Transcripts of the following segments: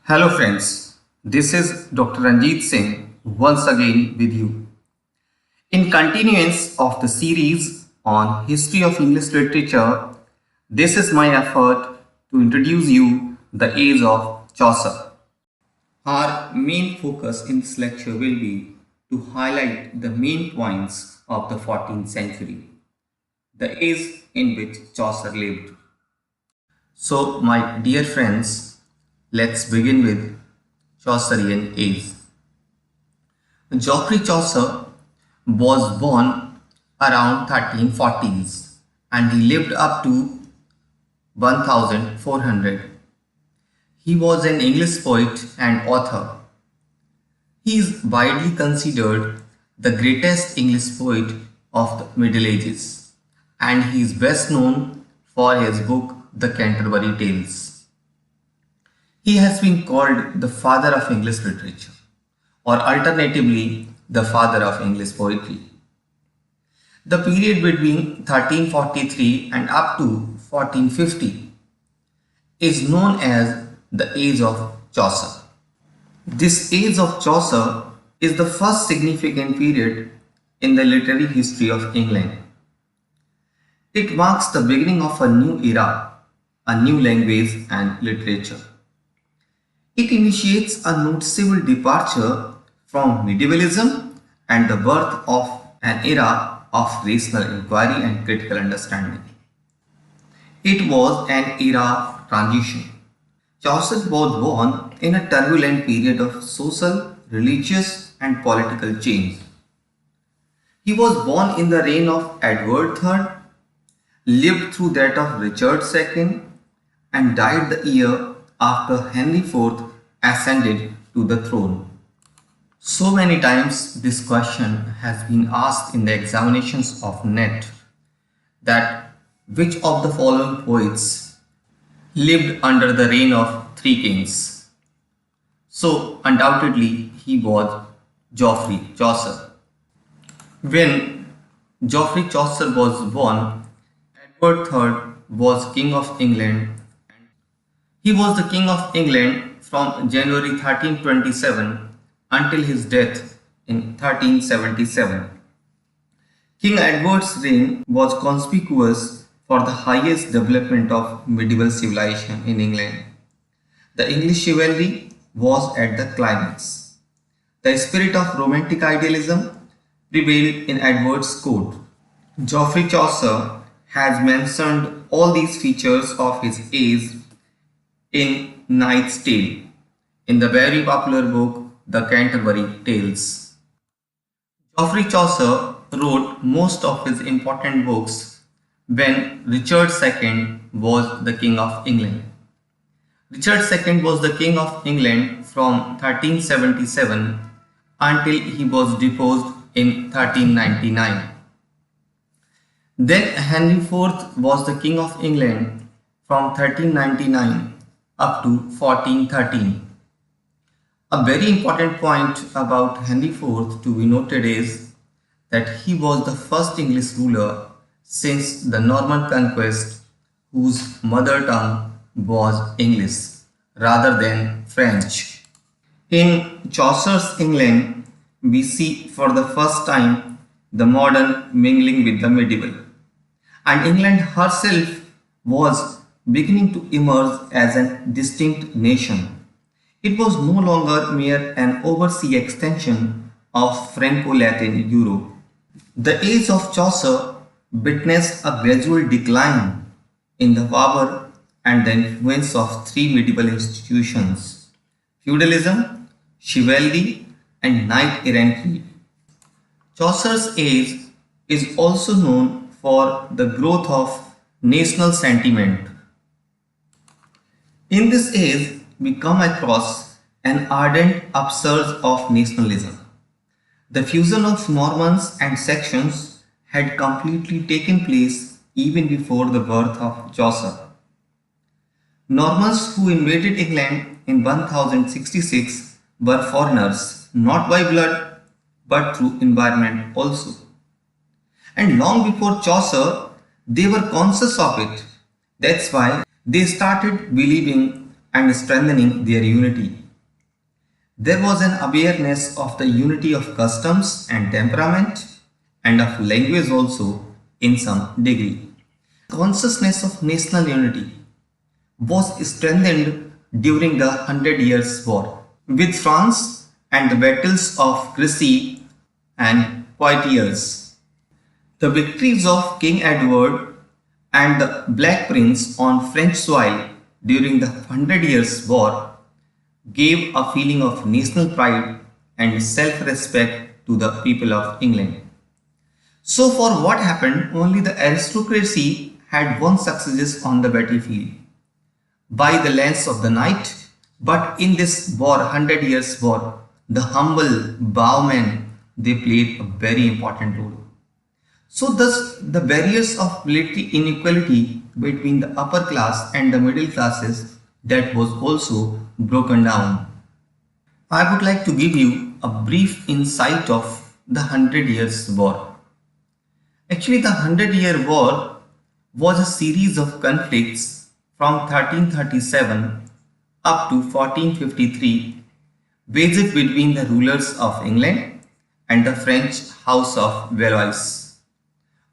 Hello friends, this is Dr. Ranjit Singh once again with you. In continuance of the series on history of English literature, this is my effort to introduce you the age of Chaucer. Our main focus in this lecture will be to highlight the main points of the 14th century, the age in which Chaucer lived. So my dear friends, let's begin with Chaucerian age. Geoffrey Chaucer was born around 1340s and he lived up to 1400. He was an English poet and author. He is widely considered the greatest English poet of the Middle Ages and he is best known for his book The Canterbury Tales. He has been called the father of English literature, or alternatively, the father of English poetry. The period between 1343 and up to 1450 is known as the Age of Chaucer. This Age of Chaucer is the first significant period in the literary history of England. It marks the beginning of a new era, a new language and literature. It initiates a noticeable departure from medievalism and the birth of an era of rational inquiry and critical understanding. It was an era of transition. Chaucer was born in a turbulent period of social, religious and political change. He was born in the reign of Edward III, lived through that of Richard II and died the year after Henry IV ascended to the throne. So many times this question has been asked in the examinations of NET that which of the following poets lived under the reign of three kings. So undoubtedly he was Geoffrey Chaucer. When Geoffrey Chaucer was born, Edward III was King of England. He was the King of England from January 1327 until his death in 1377. King Edward's reign was conspicuous for the highest development of medieval civilization in England. The English chivalry was at the climax. The spirit of romantic idealism prevailed in Edward's court. Geoffrey Chaucer has mentioned all these features of his age in Knight's Tale, in the very popular book The Canterbury Tales. Geoffrey Chaucer wrote most of his important books when Richard II was the King of England. Richard II was the King of England from 1377 until he was deposed in 1399. Then Henry IV was the King of England from 1399 up to 1413. A very important point about Henry IV to be noted is that he was the first English ruler since the Norman conquest whose mother tongue was English rather than French. In Chaucer's England, we see for the first time the modern mingling with the medieval, and England herself was beginning to emerge as a distinct nation. It was no longer mere an overseas extension of Franco-Latin Europe. The age of Chaucer witnessed a gradual decline in the power and the influence of three medieval institutions: feudalism, chivalry, and knight-errantry. Chaucer's age is also known for the growth of national sentiment. In this age, we come across an ardent upsurge of nationalism. The fusion of Normans and Saxons had completely taken place even before the birth of Chaucer. Normans who invaded England in 1066 were foreigners, not by blood, but through environment also. And long before Chaucer, they were conscious of it. That's why they started believing and strengthening their unity. There was an awareness of the unity of customs and temperament and of language also in some degree. Consciousness of national unity was strengthened during the Hundred Years' War with France and the battles of Crecy and Poitiers. The victories of King Edward and the Black Prince on French soil during the Hundred Years' War gave a feeling of national pride and self-respect to the people of England. So for what happened, only the aristocracy had won successes on the battlefield by the length of the night, but in this war, Hundred Years' War, the humble bowmen, they played a very important role. So thus the barriers of military inequality between the upper class and the middle classes, that was also broken down. I would like to give you a brief insight of the Hundred Years' War. Actually, the Hundred Year War was a series of conflicts from 1337 up to 1453 waged between the rulers of England and the French House of Valois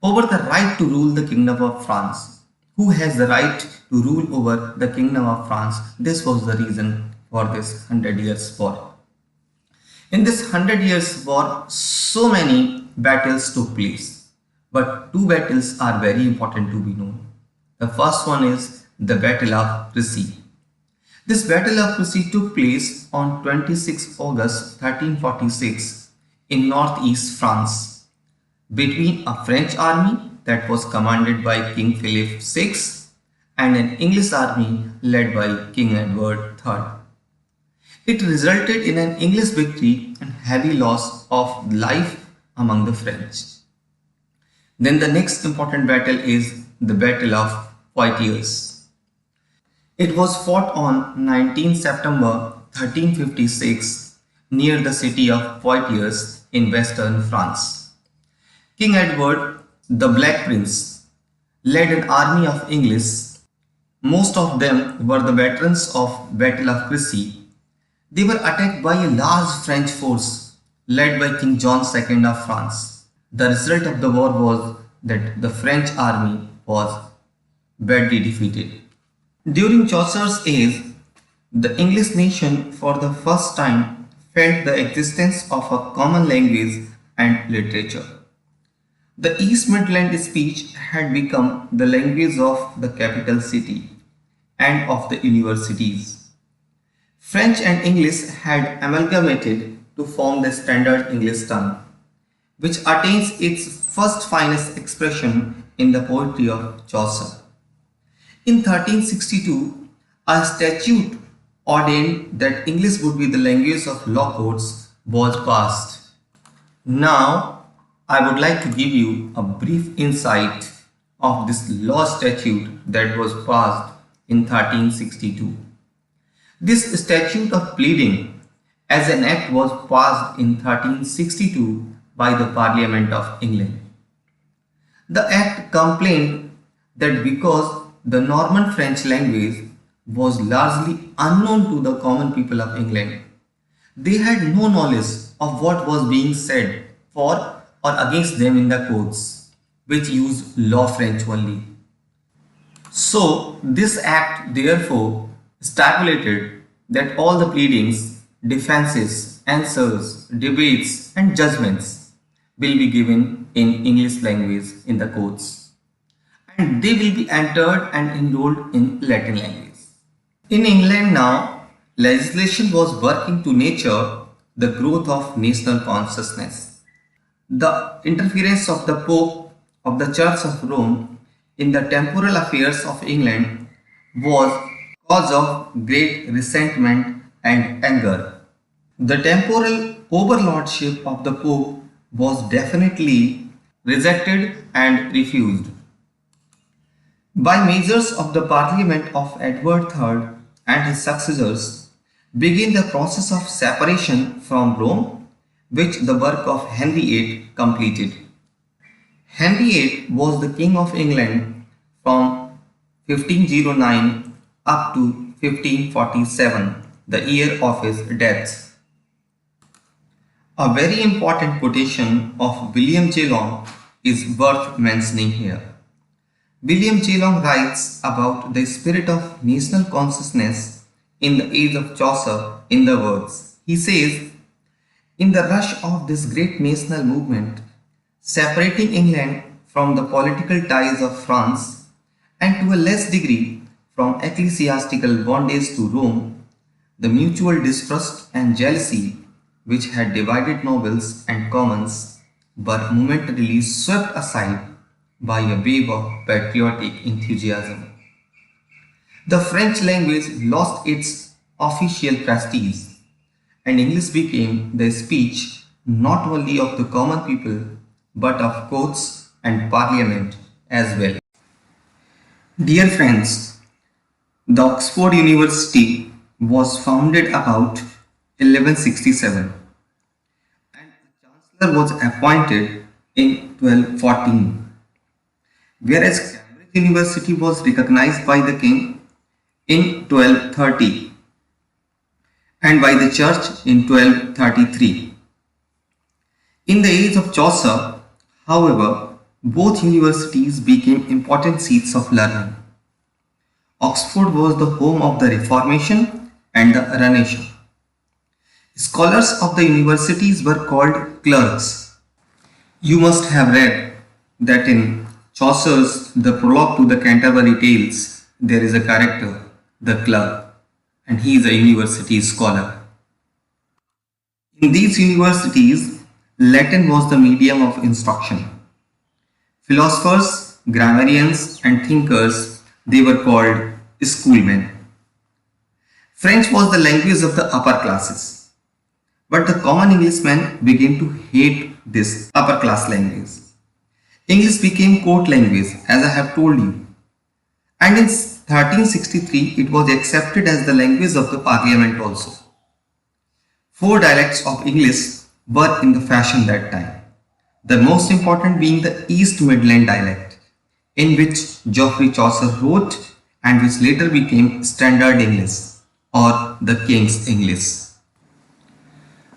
over the right to rule the Kingdom of France. Who has the right to rule over the Kingdom of France? This was the reason for this Hundred Years' War. In this Hundred Years' War, so many battles took place, but two battles are very important to be known. The first one is the Battle of Crecy. This Battle of Crecy took place on 26 August 1346 in northeast France between a French army that was commanded by King Philip VI and an English army led by King Edward III. It resulted in an English victory and heavy loss of life among the French. Then the next important battle is the Battle of Poitiers. It was fought on 19 September 1356 near the city of Poitiers in western France. King Edward, the Black Prince, led an army of English. Most of them were the veterans of Battle of Crecy. They were attacked by a large French force led by King John II of France. The result of the war was that the French army was badly defeated. During Chaucer's age, the English nation for the first time felt the existence of a common language and literature. The East Midland speech had become the language of the capital city and of the universities. French and English had amalgamated to form the standard English tongue, which attains its first finest expression in the poetry of Chaucer. In 1362, a statute ordained that English would be the language of law courts was passed. Now, I would like to give you a brief insight of this law statute that was passed in 1362. This statute of pleading as an act was passed in 1362 by the Parliament of England. The act complained that because the Norman French language was largely unknown to the common people of England, they had no knowledge of what was being said for or against them in the courts, which used law French only. So, this act therefore stipulated that all the pleadings, defenses, answers, debates, and judgments will be given in English language in the courts, and they will be entered and enrolled in Latin language. In England now, legislation was working to nurture the growth of national consciousness. The interference of the Pope of the Church of Rome in the temporal affairs of England was cause of great resentment and anger. The temporal overlordship of the Pope was definitely rejected and refused. By measures of the Parliament of Edward III and his successors began the process of separation from Rome, which the work of Henry VIII completed. Henry VIII was the King of England from 1509 up to 1547, the year of his death. A very important quotation of William J. Long is worth mentioning here. William J. Long writes about the spirit of national consciousness in the age of Chaucer in the words. He says, "In the rush of this great national movement, separating England from the political ties of France and to a less degree from ecclesiastical bondage to Rome, the mutual distrust and jealousy which had divided nobles and commons were momentarily swept aside by a wave of patriotic enthusiasm. The French language lost its official prestige, and English became the speech not only of the common people but of courts and parliament as well." Dear friends, the Oxford University was founded about 1167 and a chancellor was appointed in 1214, whereas Cambridge University was recognized by the king in 1230 and by the church in 1233. In the age of Chaucer, however, both universities became important seats of learning. Oxford was the home of the Reformation and the Renaissance. Scholars of the universities were called clerks. You must have read that in Chaucer's The Prologue to the Canterbury Tales, there is a character, the clerk, and he is a university scholar. In these universities, Latin was the medium of instruction. Philosophers, grammarians, and thinkers, they were called schoolmen. French was the language of the upper classes, but the common Englishman began to hate this upper class language. English became court language, as I have told you, and in 1363 it was accepted as the language of the parliament also. 4 dialects of English were in the fashion that time, the most important being the East Midland dialect, in which Geoffrey Chaucer wrote and which later became Standard English or the King's English.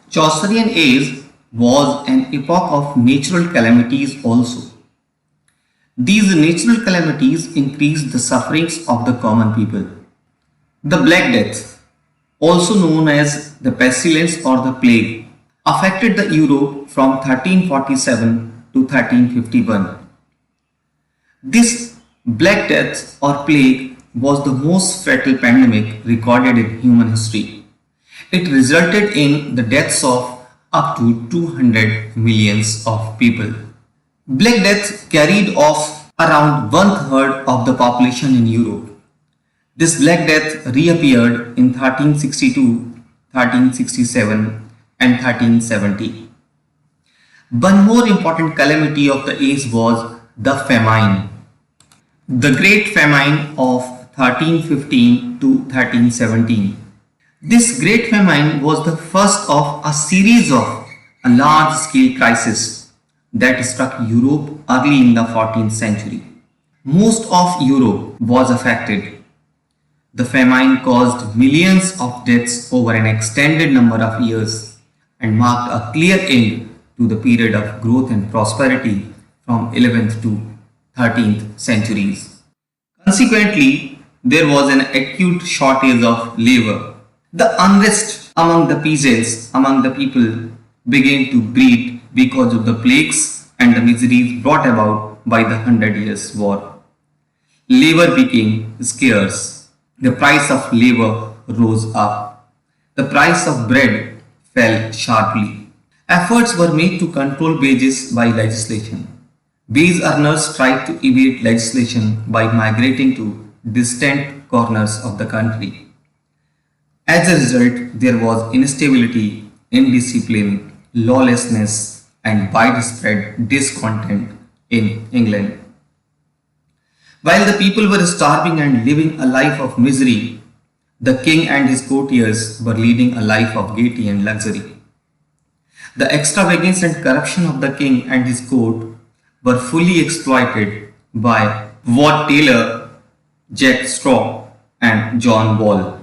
Chaucerian age was an epoch of natural calamities also. These natural calamities increased the sufferings of the common people. The Black Death, also known as the pestilence or the plague, affected the Europe from 1347 to 1351. This Black Death or plague was the most fatal pandemic recorded in human history. It resulted in the deaths of up to 200 millions of people. Black Death carried off around 1/3 of the population in Europe. This Black Death reappeared in 1362, 1367 and 1370. One more important calamity of the age was the famine. The Great Famine of 1315 to 1317. This Great Famine was the first of a series of a large-scale crisis that struck Europe early in the 14th century. Most of Europe was affected. The famine caused millions of deaths over an extended number of years and marked a clear end to the period of growth and prosperity from 11th to 13th centuries. Consequently, there was an acute shortage of labor. The unrest among the peasants, among the people, began to breed because of the plagues and the miseries brought about by the 100 Years' War. Labor became scarce. The price of labor rose up. The price of bread fell sharply. Efforts were made to control wages by legislation. Wage earners tried to evade legislation by migrating to distant corners of the country. As a result, there was instability, indiscipline, lawlessness, and widespread discontent in England. While the people were starving and living a life of misery, the king and his courtiers were leading a life of gaiety and luxury. The extravagance and corruption of the king and his court were fully exploited by Wat Taylor, Jack Straw, and John Wall.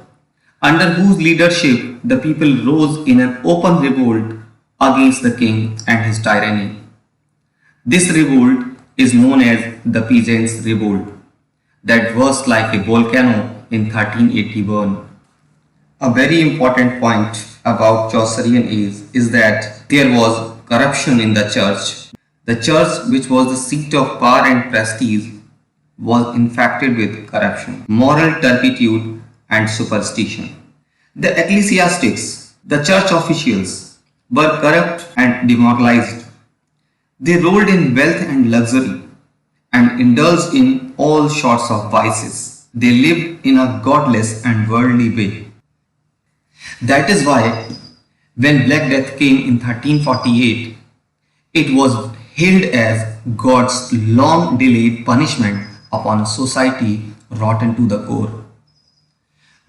under whose leadership the people rose in an open revolt against the king and his tyranny. This revolt is known as the Peasants' Revolt that burst like a volcano in 1381. A very important point about Chaucerian age is that there was corruption in the church. The church, which was the seat of power and prestige, was infected with corruption, moral turpitude, and superstition. The ecclesiastics, the church officials, were corrupt and demoralized. They rolled in wealth and luxury and indulged in all sorts of vices. They lived in a godless and worldly way. That is why, when Black Death came in 1348, it was hailed as God's long delayed punishment upon a society rotten to the core.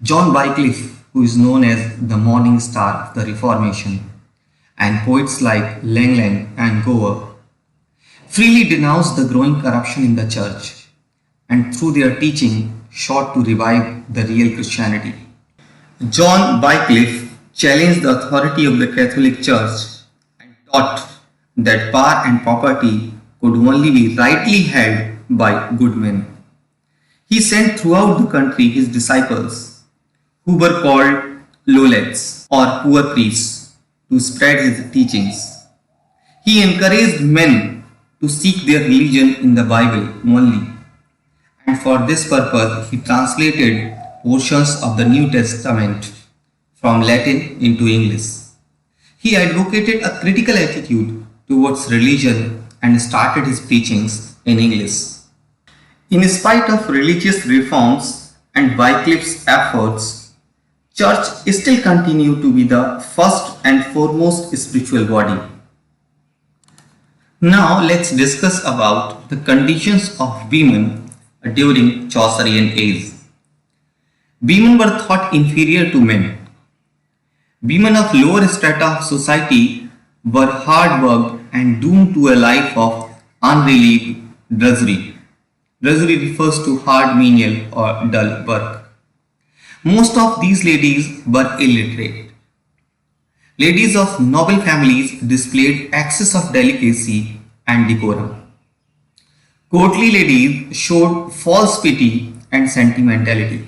John Wycliffe, who is known as the morning star of the Reformation, and poets like Langland and Gower, freely denounced the growing corruption in the church and through their teaching sought to revive the real Christianity. John Wycliffe challenged the authority of the Catholic Church and taught that power and property could only be rightly held by good men. He sent throughout the country his disciples, who were called Lollards or poor priests, to spread his teachings. He encouraged men to seek their religion in the Bible only, and for this purpose he translated portions of the New Testament from Latin into English. He advocated a critical attitude towards religion and started his preachings in English. In spite of religious reforms and Wycliffe's efforts, church still continued to be the first and foremost spiritual body. Now let's discuss about the conditions of women during Chaucerian age. Women were thought inferior to men. Women of lower strata of society were hard-worked and doomed to a life of unrelieved drudgery. Drudgery refers to hard menial or dull work. Most of these ladies were illiterate. Ladies of noble families displayed excess of delicacy and decorum. Courtly ladies showed false pity and sentimentality.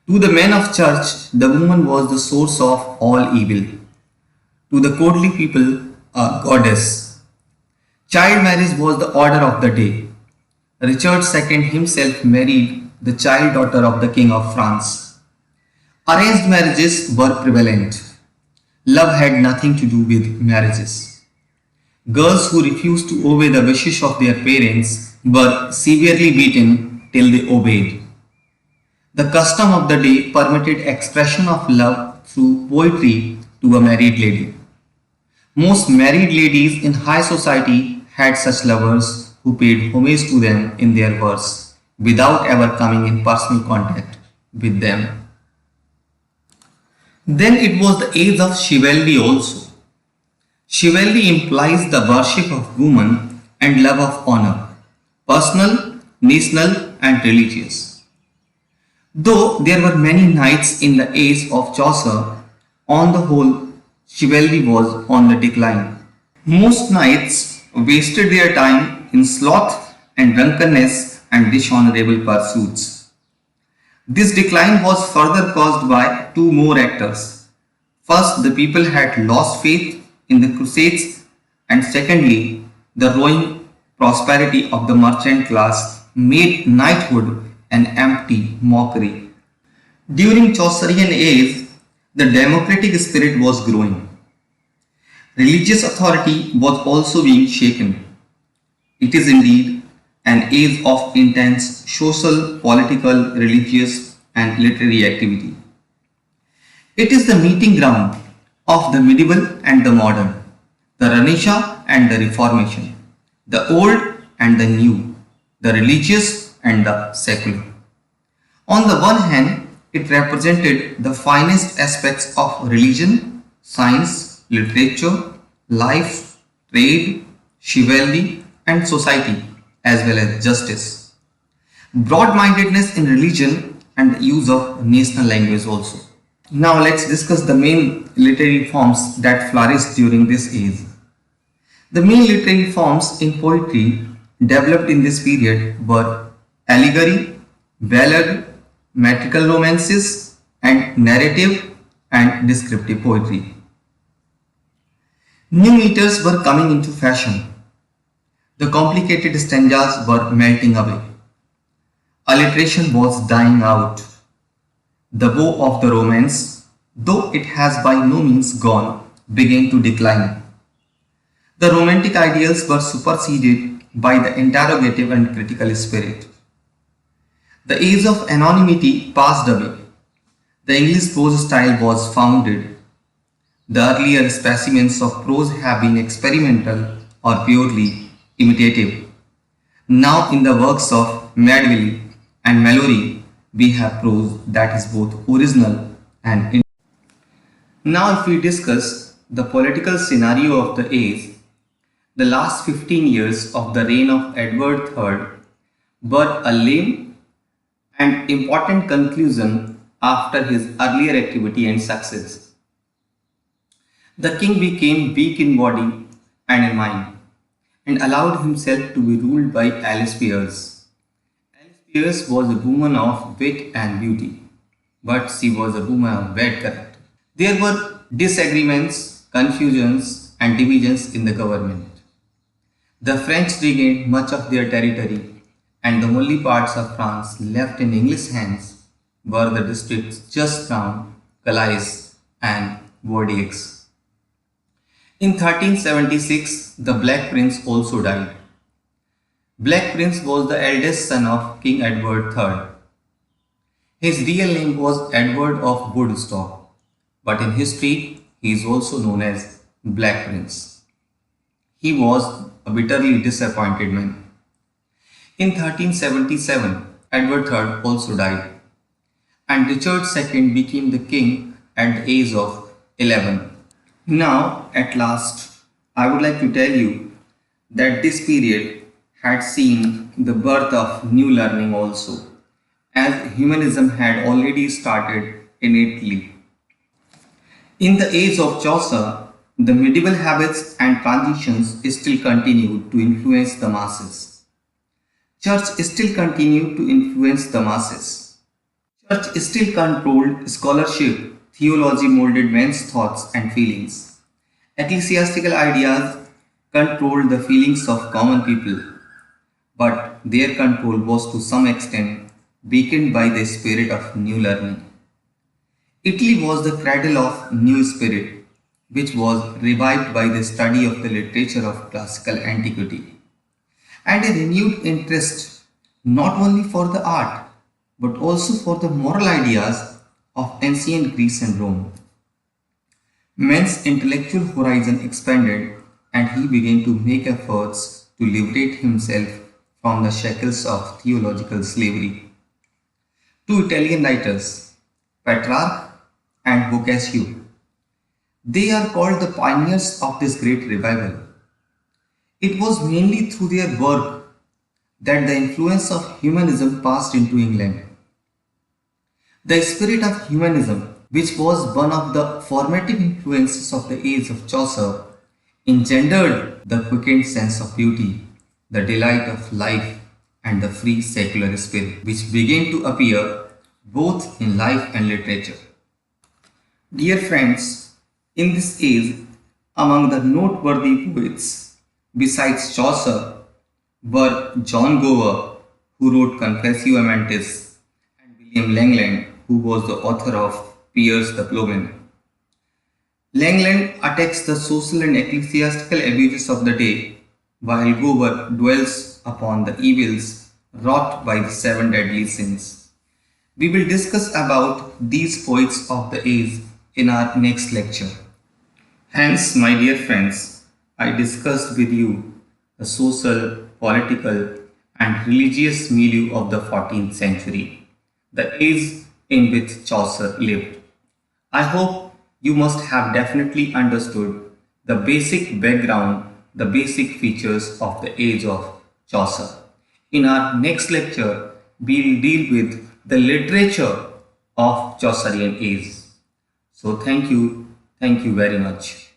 To the men of church, the woman was the source of all evil. To the courtly people, a goddess. Child marriage was the order of the day. Richard II himself married the child daughter of the King of France. Arranged marriages were prevalent. Love had nothing to do with marriages. Girls who refused to obey the wishes of their parents were severely beaten till they obeyed. The custom of the day permitted expression of love through poetry to a married lady. Most married ladies in high society had such lovers who paid homage to them in their verse without ever coming in personal contact with them. Then it was the age of chivalry also. Chivalry implies the worship of woman and love of honor, personal, national and religious. Though there were many knights in the age of Chaucer, on the whole chivalry was on the decline. Most knights wasted their time in sloth and drunkenness and dishonorable pursuits. This decline was further caused by two more factors. First, the people had lost faith in the Crusades, and secondly, the growing prosperity of the merchant class made knighthood an empty mockery. During Chaucerian age, the democratic spirit was growing. Religious authority was also being shaken. It is indeed an age of intense social, political, religious and literary activity. It is the meeting ground of the medieval and the modern, the Renaissance and the Reformation, the old and the new, the religious and the secular. On the one hand, it represented the finest aspects of religion, science, literature, life, trade, chivalry and society, as well as justice. Broad-mindedness in religion and the use of national language also. Now let's discuss the main literary forms that flourished during this age. The main literary forms in poetry developed in this period were allegory, ballad, metrical romances, and narrative and descriptive poetry. New meters were coming into fashion. The complicated stanzas were melting away. Alliteration was dying out. The bow of the romance, though it has by no means gone, began to decline. The romantic ideals were superseded by the interrogative and critical spirit. The age of anonymity passed away. The English prose style was founded. The earlier specimens of prose have been experimental or purely imitative. Now, in the works of Medley and Mallory, we have prose that is both original and. Now, if we discuss the political scenario of the age, the last 15 years of the reign of Edward III were a lame and important conclusion after his earlier activity and success. The king became weak in body and in mind and allowed himself to be ruled by Alice Pearce. Alice Pearce was a woman of wit and beauty, but she was a woman of bad character. There were disagreements, confusions, and divisions in the government. The French regained much of their territory, and the only parts of France left in English hands were the districts just round Calais and Bordeaux. In 1376, the Black Prince also died. Black Prince was the eldest son of King Edward III. His real name was Edward of Woodstock, but in history he is also known as Black Prince. He was a bitterly disappointed man. In 1377, Edward III also died, and Richard II became the king at the age of 11. Now, at last, I would like to tell you that this period had seen the birth of new learning also, as humanism had already started in Italy. In the age of Chaucer, the medieval habits and transitions still continued to influence the masses. Church still continued to influence the masses. Church still controlled scholarship, theology molded men's thoughts and feelings. Ecclesiastical ideas controlled the feelings of common people, but their control was to some extent weakened by the spirit of new learning. Italy was the cradle of new spirit, which was revived by the study of the literature of classical antiquity, and a renewed interest not only for the art but also for the moral ideas of ancient Greece and Rome. Man's intellectual horizon expanded, and he began to make efforts to liberate himself from the shackles of theological slavery. Two Italian writers, Petrarch and Boccaccio, they are called the pioneers of this great revival. It was mainly through their work that the influence of humanism passed into England. The spirit of humanism, which was one of the formative influences of the age of Chaucer, engendered the quickened sense of beauty, the delight of life, and the free secular spirit, which began to appear both in life and literature. Dear friends, in this age, among the noteworthy poets, besides Chaucer, were John Gower, who wrote Confessio Amantis, and William Langland, who was the author of Piers the Plowman. Langland attacks the social and ecclesiastical abuses of the day, while Gower dwells upon the evils wrought by the seven deadly sins. We will discuss about these poets of the age in our next lecture. Hence, my dear friends, I discussed with you the social, political, and religious milieu of the 14th century, the age in which Chaucer lived. I hope you must have definitely understood the basic background, the basic features of the age of Chaucer. In our next lecture, we will deal with the literature of Chaucerian age. So thank you very much.